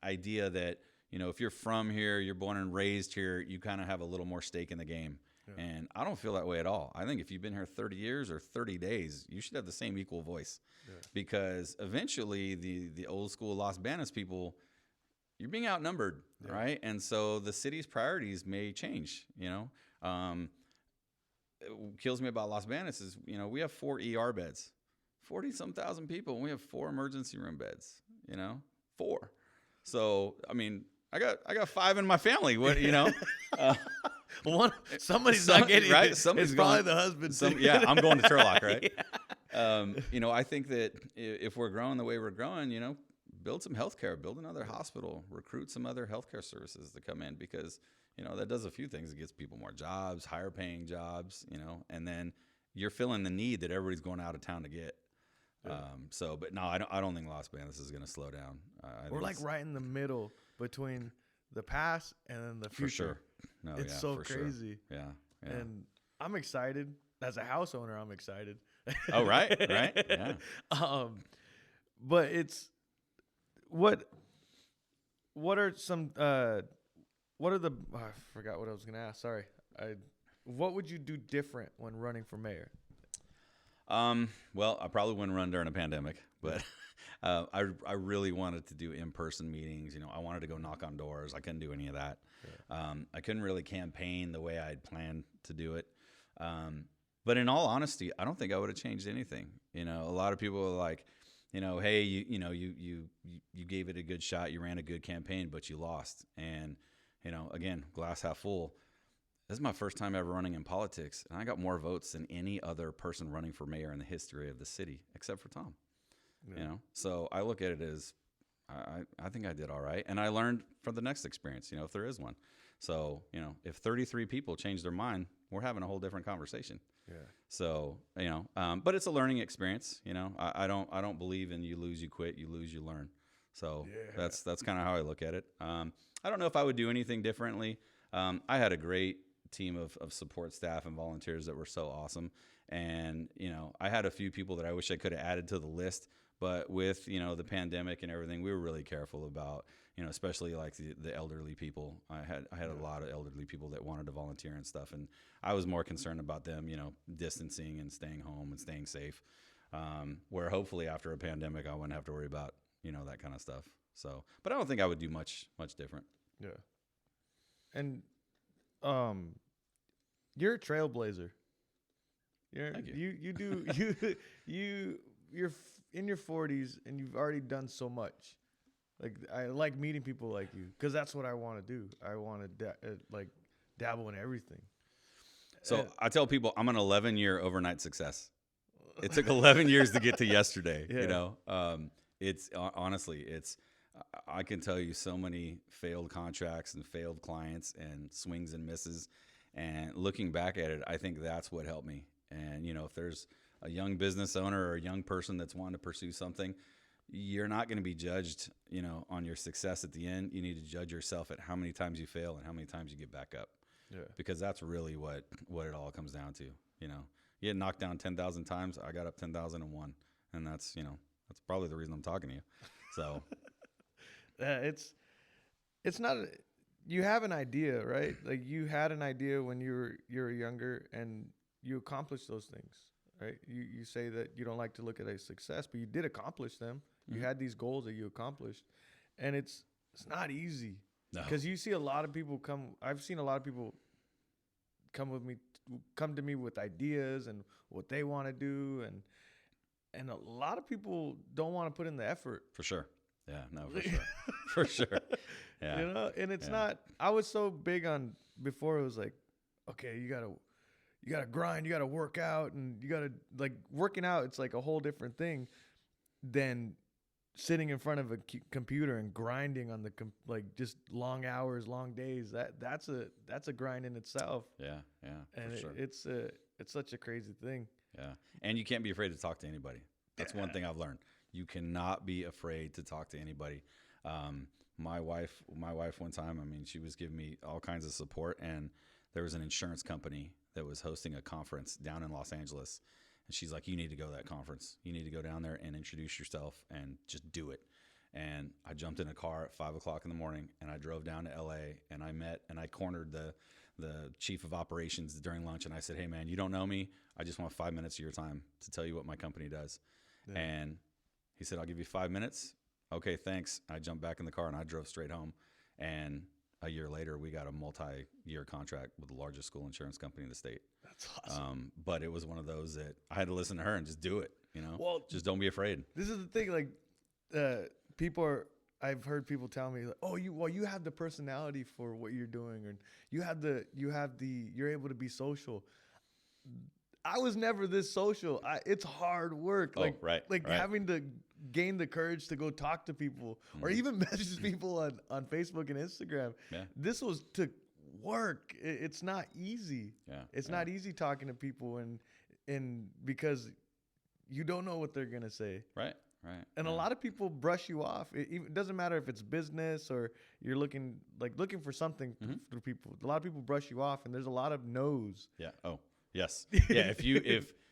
idea that, if you're from here, you're born and raised here, you kind of have a little more stake in the game. Yeah. And I don't feel that way at all. I think if you've been here 30 years or 30 days, you should have the same equal voice, because eventually the old school Los Banos people, you're being outnumbered, right? And so the city's priorities may change. What kills me about Los Banos is, we have 4 ER beds, 40-some thousand people, and we have 4 emergency room beds. 4. So I got 5 in my family. What somebody's not getting right. It's Somebody's probably the husband. I'm going to Turlock, right? I think that if we're growing the way we're growing, build some healthcare, build another hospital, recruit some other healthcare services to come in, because that does a few things. It gets people more jobs, higher paying jobs, and then you're filling the need that everybody's going out of town to get. But no, I don't think Los Banos is going to slow down. We're like right in the middle between the past and then the future. For sure. No, it's so crazy. Sure. Yeah. And I'm excited. As a house owner, I'm excited. Oh, right. Yeah. But it's what are some what are the I forgot what I was gonna ask. Sorry. What would you do different when running for mayor? Well, I probably wouldn't run during a pandemic, but I really wanted to do in-person meetings. I wanted to go knock on doors. I couldn't do any of that. Yeah. I couldn't really campaign the way I had planned to do it. But in all honesty, I don't think I would have changed anything. A lot of people are like, hey, you gave it a good shot. You ran a good campaign, but you lost. And, again, glass half full. this is my first time ever running in politics, and I got more votes than any other person running for mayor in the history of the city, except for Tom. Yeah. You know, so I look at it as I think I did all right, and I learned from the next experience. You know, if there is one. So you know, if 33 people change their mind, we're having a whole different conversation. Yeah. So you know, but it's a learning experience. You know, I don't believe in you lose, you quit, you lose, you learn. So that's kind of how I look at it. I don't know if I would do anything differently. I had a great team of support staff and volunteers that were so awesome. And, you know, I had a few people that I wish I could have added to the list, but with, you know, the pandemic and everything, we were really careful about, you know, especially like the elderly people. I had a lot of elderly people that wanted to volunteer and stuff. And I was more concerned about them, you know, distancing and staying home and staying safe. Where hopefully after a pandemic, I wouldn't have to worry about, you know, that kind of stuff. So, but I don't think I would do much different. Yeah. And you're a trailblazer. Thank you. You're in your 40s and you've already done so much. Like I like meeting people like you because that's what I want to do. I want to like dabble in everything. So I tell people I'm an 11-year overnight success. It took 11 years to get to yesterday. Yeah. You know, it's honestly, I can tell you so many failed contracts and failed clients and swings and misses. And looking back at it, I think that's what helped me. And, you know, if there's a young business owner or a young person that's wanting to pursue something, you're not going to be judged, you know, on your success at the end. You need to judge yourself at how many times you fail and how many times you get back up. Yeah. Because that's really what it all comes down to. You know, you get knocked down 10,000 times. I got up 10,001. And that's, you know, that's probably the reason I'm talking to you. So it's not you have an idea, right? Like you had an idea when you were younger and you accomplished those things, right? You say that you don't like to look at a success, but you did accomplish them. You had these goals that you accomplished, and it's not easy because you see a lot of people come. I've seen a lot of people come to me with ideas and what they want to do, and a lot of people don't want to put in the effort. For sure. Yeah, no, for sure. For sure. Yeah. You know, and it's not, I was so big on before it was like, okay, you gotta grind, you gotta work out, and you gotta like working out. It's like a whole different thing than sitting in front of a computer and grinding on like just long hours, long days. That's a grind in itself. Yeah. Yeah. And for sure. it's such a crazy thing. Yeah. And you can't be afraid to talk to anybody. That's one thing I've learned. You cannot be afraid to talk to anybody. My wife one time, I mean, she was giving me all kinds of support, and there was an insurance company that was hosting a conference down in Los Angeles. And she's like, you need to go to that conference. You need to go down there and introduce yourself and just do it. And I jumped in a car at 5:00 in the morning and I drove down to LA and I cornered the chief of operations during lunch. And I said, hey man, you don't know me. I just want 5 minutes of your time to tell you what my company does. Yeah. And he said, I'll give you 5 minutes. Okay, thanks. I jumped back in the car and I drove straight home. And a year later, we got a multi-year contract with the largest school insurance company in the state. That's awesome. But it was one of those that I had to listen to her and just do it. You know, well, just don't be afraid. This is the thing. Like, I've heard people tell me, like, oh, you have the personality for what you're doing, and you're able to be social. I was never this social. It's hard work. Right. Having to gain the courage to go talk to people or even message people on Facebook and Instagram. Yeah. This took work. It's not easy. Yeah. It's not easy talking to people and because you don't know what they're going to say. Right. And a lot of people brush you off. It doesn't matter if it's business or you're looking for something through people. A lot of people brush you off and there's a lot of no's. Yeah. Oh, yes. Yeah.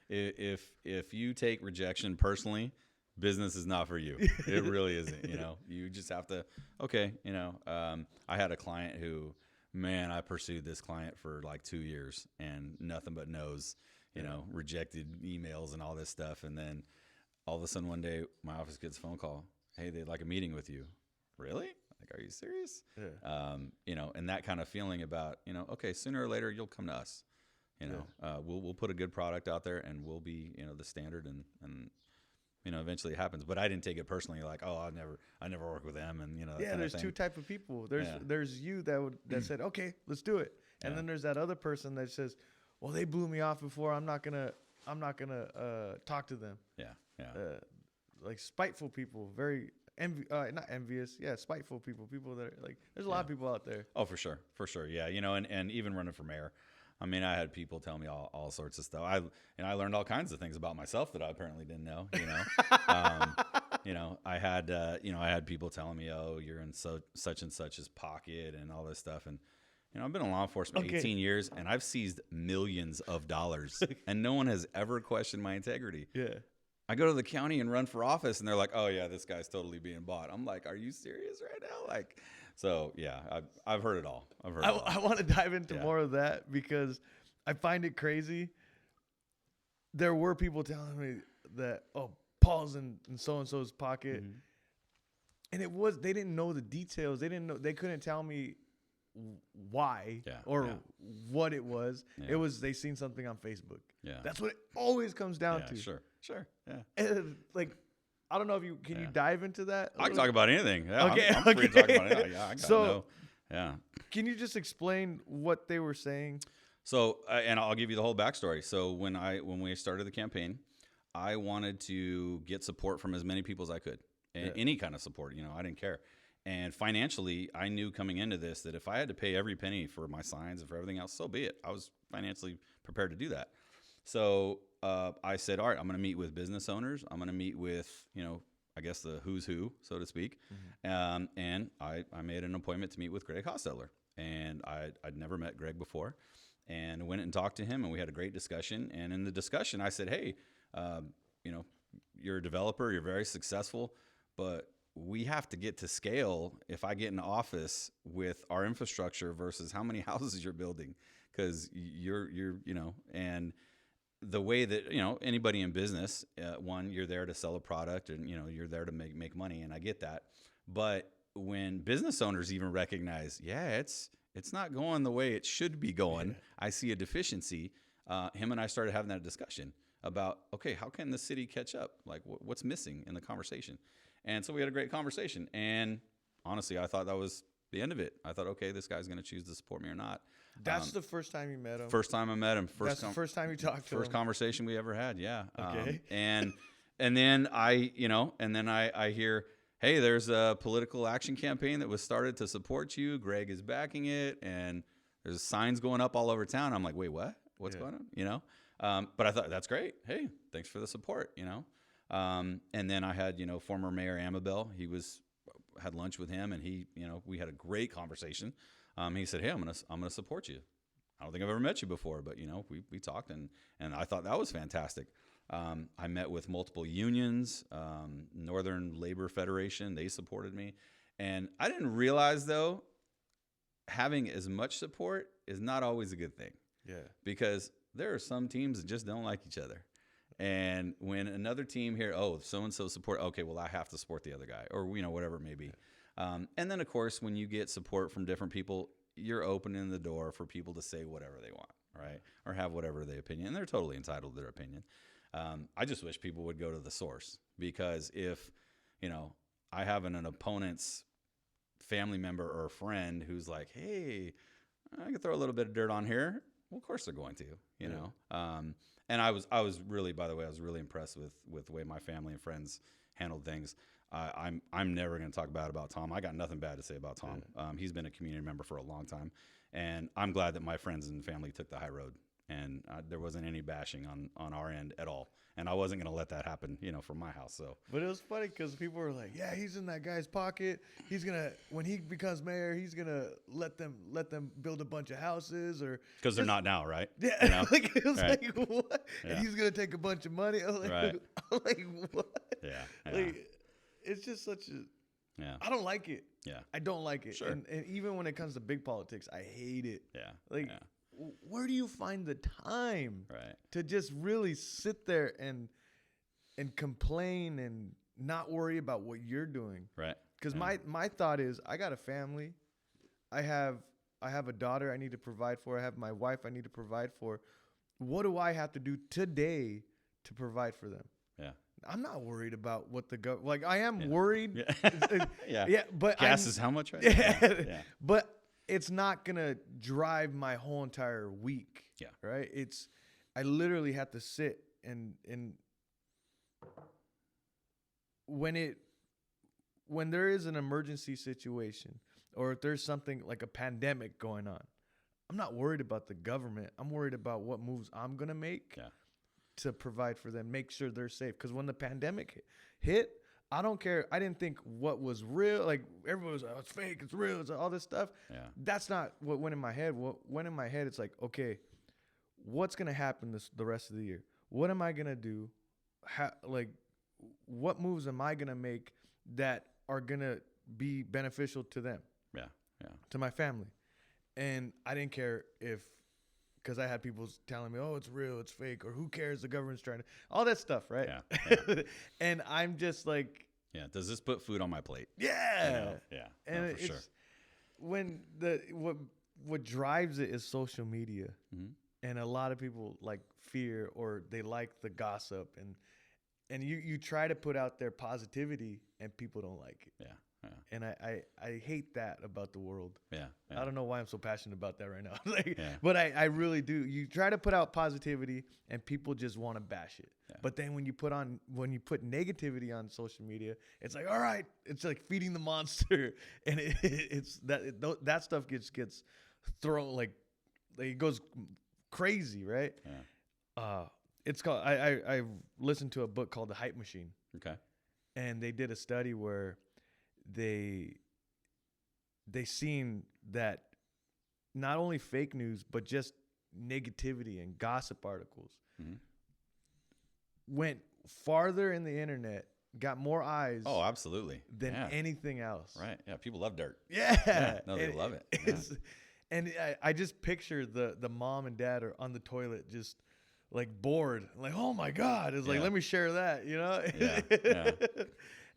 If you take rejection personally, business is not for you. It really isn't. You know, you just have to, okay. You know, I had a client who, man, I pursued this client for like 2 years and nothing but no's, you know, rejected emails and all this stuff. And then all of a sudden one day my office gets a phone call. Hey, they'd like a meeting with you. Really? Like, are you serious? Yeah. You know, and that kind of feeling about, you know, okay, sooner or later you'll come to us. You know, we'll put a good product out there and we'll be, you know, the standard and you know, eventually it happens. But I didn't take it personally, like, oh, I never work with them, and you know. Yeah, there's two type of people. There's you that said, okay, let's do it, And then there's that other person that says, well, they blew me off before. I'm not gonna talk to them. Yeah. Yeah. Like spiteful people, very not envious. Yeah, spiteful people. People that are like, there's a lot of people out there. Oh, for sure. Yeah. And even running for mayor, I mean, I had people tell me all sorts of stuff. I learned all kinds of things about myself that I apparently didn't know. I had people telling me, oh, you're in such and such's pocket and all this stuff. And I've been in law enforcement 18 years, and I've seized millions of dollars, and no one has ever questioned my integrity. Yeah. I go to the county and run for office, and they're like, "Oh yeah, this guy's totally being bought." I'm like, "Are you serious right now?" Like, so yeah, I've heard it all. I want to dive into more of that because I find it crazy. There were people telling me that, oh, Paul's in so and so's pocket, and they didn't know the details. They couldn't tell me why what it was. Yeah. It was they seen something on Facebook. Yeah, that's what it always comes down to. Sure, yeah. And, like, I don't know if you can dive into that. I can talk about anything. Yeah, okay, I'm free to talk about it. Yeah, I gotta know. Yeah. Can you just explain what they were saying? So, and I'll give you the whole backstory. So when we started the campaign, I wanted to get support from as many people as I could, and any kind of support. I didn't care. And financially, I knew coming into this that if I had to pay every penny for my signs and for everything else, so be it. I was financially prepared to do that. So I said, all right, I'm going to meet with business owners. I'm going to meet with, I guess the who's who, so to speak. And I made an appointment to meet with Greg Hostetler. And I'd never met Greg before. And went and talked to him, and we had a great discussion. And in the discussion, I said, hey, you're a developer, you're very successful, but we have to get to scale if I get in office with our infrastructure versus how many houses you're building, because you're and the way that anybody in business, one, you're there to sell a product, and you're there to make money, and I get that. But when business owners even recognize, it's not going the way it should be going, I see a deficiency. Him and I started having that discussion about, okay, how can the city catch up? Like, what's missing in the conversation? And so we had a great conversation. And honestly, I thought that was the end of it. I thought, okay, this guy's going to choose to support me or not. That's the first time you met him? First time I met him. That's the first time you talked to him? First conversation we ever had, yeah. Okay. And then I hear, hey, there's a political action campaign that was started to support you. Greg is backing it. And there's signs going up all over town. I'm like, wait, what? What's going on? But I thought, that's great. Hey, thanks for the support, And then I had, former Mayor Amabel. Had lunch with him, and we had a great conversation. He said, hey, I'm gonna support you. I don't think I've ever met you before, but we talked, and I thought that was fantastic. I met with multiple unions, Northern Labor Federation. They supported me, and I didn't realize though, having as much support is not always a good thing. Yeah, because there are some teams that just don't like each other. And when another team here, oh, so-and-so support, okay, well, I have to support the other guy, or, whatever it may be. And then, of course, when you get support from different people, you're opening the door for people to say whatever they want, right? Or have whatever their opinion. And they're totally entitled to their opinion. I just wish people would go to the source, because if, I have an opponent's family member or friend who's like, hey, I can throw a little bit of dirt on here. Well, of course they're going to, know. And I was really, by the way, I was really impressed with the way my family and friends handled things. I'm never going to talk bad about Tom. I got nothing bad to say about Tom. He's been a community member for a long time, and I'm glad that my friends and family took the high road, and there wasn't any bashing on our end at all. And I wasn't going to let that happen, from my house. So, but it was funny because people were like, "Yeah, he's in that guy's pocket. He's gonna, when he becomes mayor, he's gonna let them build a bunch of houses, or because they're not now, right? Yeah, like it was like what? Yeah. And he's gonna take a bunch of money. I was like, right. I'm like what? Yeah. Like, it's just such a. Yeah. I don't like it. Yeah. I don't like it. Sure. And even when it comes to big politics, I hate it. Yeah. Like. Yeah. Where do you find the time right. to just really sit there and complain and not worry about what you're doing? Right. Because my thought is, I got a family. I have a daughter I need to provide for. I have my wife I need to provide for. What do I have to do today to provide for them? Yeah. I'm not worried about what I am worried. Yeah. Yeah, but gas is how much right now? Yeah. But it's not going to drive my whole entire week. Yeah. Right. I literally have to sit and when there is an emergency situation or if there's something like a pandemic going on, I'm not worried about the government. I'm worried about what moves I'm going to make to provide for them, make sure they're safe. Because when the pandemic hit, I don't care. I didn't think what was real. Like, everyone was like, oh, it's fake, it's real, it's all this stuff. Yeah. That's not what went in my head. What went in my head, it's like, okay, what's going to happen the rest of the year? What am I going to do? What moves am I going to make that are going to be beneficial to them? Yeah. To my family. And I didn't care because I had people telling me, oh, it's real, it's fake, or who cares, the government's trying to, all that stuff, right? Yeah. And I'm just like, yeah, does this put food on my plate? Yeah. You know? Yeah. And no, for sure. When what drives it is social media. Mm-hmm. And a lot of people like fear or they like the gossip and you try to put out their positivity and people don't like it. Yeah. And I hate that about the world. Yeah. I don't know why I'm so passionate about that right now. But I really do. You try to put out positivity and people just want to bash it. Yeah. But then when you put negativity on social media, it's like, all right, it's like feeding the monster. And it's that stuff gets thrown like it goes crazy, right? Yeah. It's called I listened to a book called The Hype Machine. Okay. And they did a study where they seen that not only fake news but just negativity and gossip articles went farther in the internet, got more eyes. Oh, absolutely. Than anything else. Right. Yeah. People love dirt. Yeah. No, they love it. Yeah. And I just picture the mom and dad are on the toilet just like bored, like, oh my God. It's like, let me share that, you know? Yeah.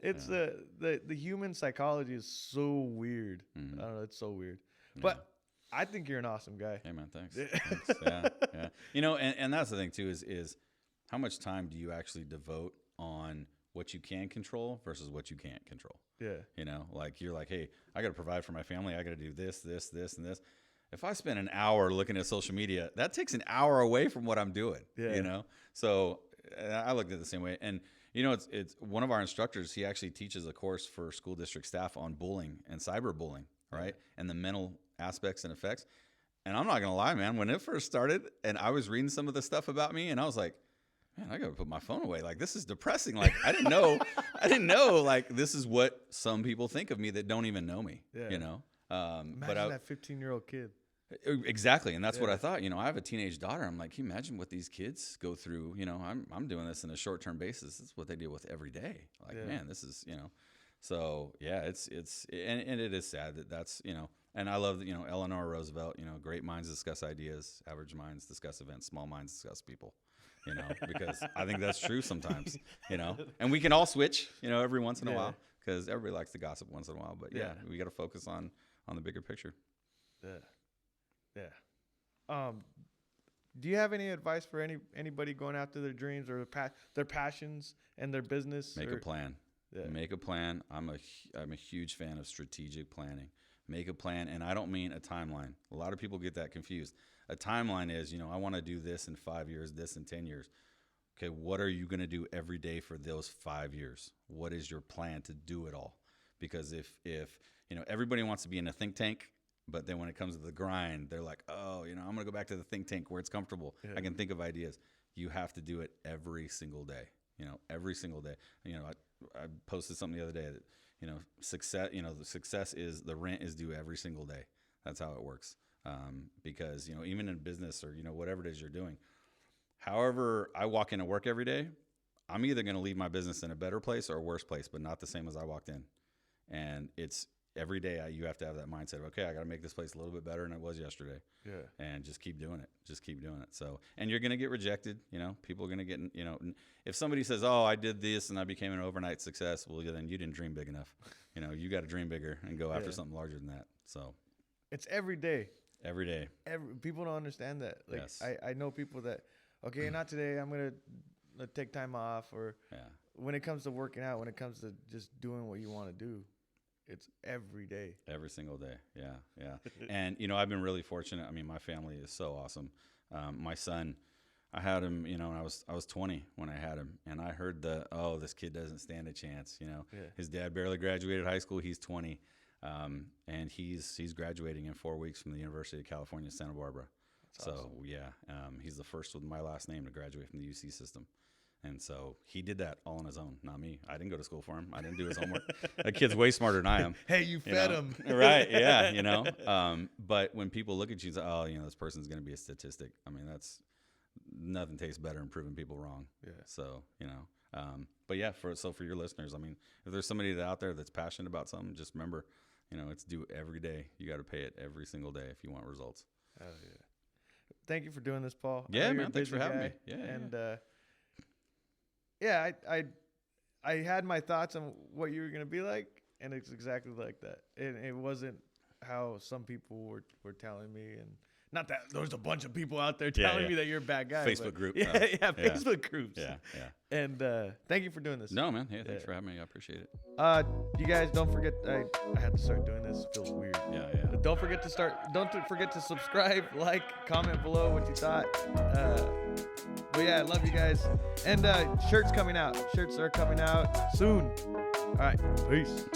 It's the human psychology is so weird. Mm-hmm. I don't know, it's so weird. Yeah. But I think you're an awesome guy. Hey man, thanks. Thanks. Yeah. You know, and that's the thing too is how much time do you actually devote on what you can control versus what you can't control? Yeah. You know, like you're like, hey, I got to provide for my family. I got to do this, and this. If I spend an hour looking at social media, that takes an hour away from what I'm doing. Yeah. You know, so I looked at it the same way. And you know, it's one of our instructors. He actually teaches a course for school district staff on bullying and cyberbullying, right? And the mental aspects and effects. And I'm not gonna lie, man. When it first started, and I was reading some of the stuff about me, and I was like, man, I gotta put my phone away. Like, this is depressing. Like, I didn't know. Like, this is what some people think of me that don't even know me. Yeah. You know. Imagine that 15-year-old kid. Exactly, and that's what I thought. You know, I have a teenage daughter. I'm like, can you imagine what these kids go through? You know, I'm doing this in a short-term basis. This is what they deal with every day. Like, man, this is, you know. So yeah, it's and it is sad that's, you know. And I love, you know, Eleanor Roosevelt. You know, great minds discuss ideas, average minds discuss events, small minds discuss people. You know, because I think that's true sometimes. You know, and we can all switch. You know, every once in a while, because everybody likes to gossip once in a while. But we got to focus on the bigger picture. Yeah. Yeah. Do you have any advice for anybody going after their dreams or their passions and their business? Make a plan. Yeah. Make a plan. I'm a huge fan of strategic planning. Make a plan, and I don't mean a timeline. A lot of people get that confused. A timeline is, you know, I want to do this in 5 years, this in 10 years. Okay, what are you going to do every day for those 5 years? What is your plan to do it all? Because if you know, everybody wants to be in a think tank, but then when it comes to the grind, they're like, oh, you know, I'm going to go back to the think tank where it's comfortable. Yeah. I can think of ideas. You have to do it every single day, you know, every single day. You know, I posted something the other day that, you know, the success is the rent is due every single day. That's how it works. Because, you know, even in business or, you know, whatever it is you're doing, however I walk into work every day, I'm either going to leave my business in a better place or a worse place, but not the same as I walked in. And it's, every day you have to have that mindset of, okay, I got to make this place a little bit better than it was yesterday. Yeah. And just keep doing it. Just keep doing it. So, and you're going to get rejected. You know, people are going to get, you know, if somebody says, oh, I did this and I became an overnight success, well, then you didn't dream big enough. You know, you got to dream bigger and go after something larger than that. So it's every day. Every day. People don't understand that. Like, yes. I know people that, okay, not today. I'm going to take time off. Or when it comes to working out, when it comes to just doing what you want to do, it's every day. Every single day. Yeah. And, I've been really fortunate. I mean, my family is so awesome. My son, I had him, I was 20 when I had him, and I heard this kid doesn't stand a chance. His dad barely graduated high school. He's 20. And he's graduating in 4 weeks from the University of California, Santa Barbara. That's awesome. He's the first with my last name to graduate from the UC system. And so he did that all on his own, not me. I didn't go to school for him. I didn't do his homework. That kid's way smarter than I am. Hey, you fed him. Right, yeah, But when people look at you and say, this person's going to be a statistic, I mean, nothing tastes better than proving people wrong. Yeah. So, but yeah, for your listeners, I mean, if there's somebody out there that's passionate about something, just remember, it's due every day. You got to pay it every single day if you want results. Oh, yeah. Thank you for doing this, Paul. Yeah, man. Thanks for having me. Yeah. And, I had my thoughts on what you were going to be like, and it's exactly like that. And it wasn't how some people were telling me. And not that there's a bunch of people out there telling me that you're a bad guy. Facebook group. Facebook groups. Yeah. And thank you for doing this. No, man. Hey, thanks for having me. I appreciate it. You guys, don't forget. I had to start doing this. It feels weird. Yeah. Don't forget to subscribe, like, comment below what you thought. But yeah, I love you guys. And shirts coming out. Shirts are coming out soon. All right. Peace.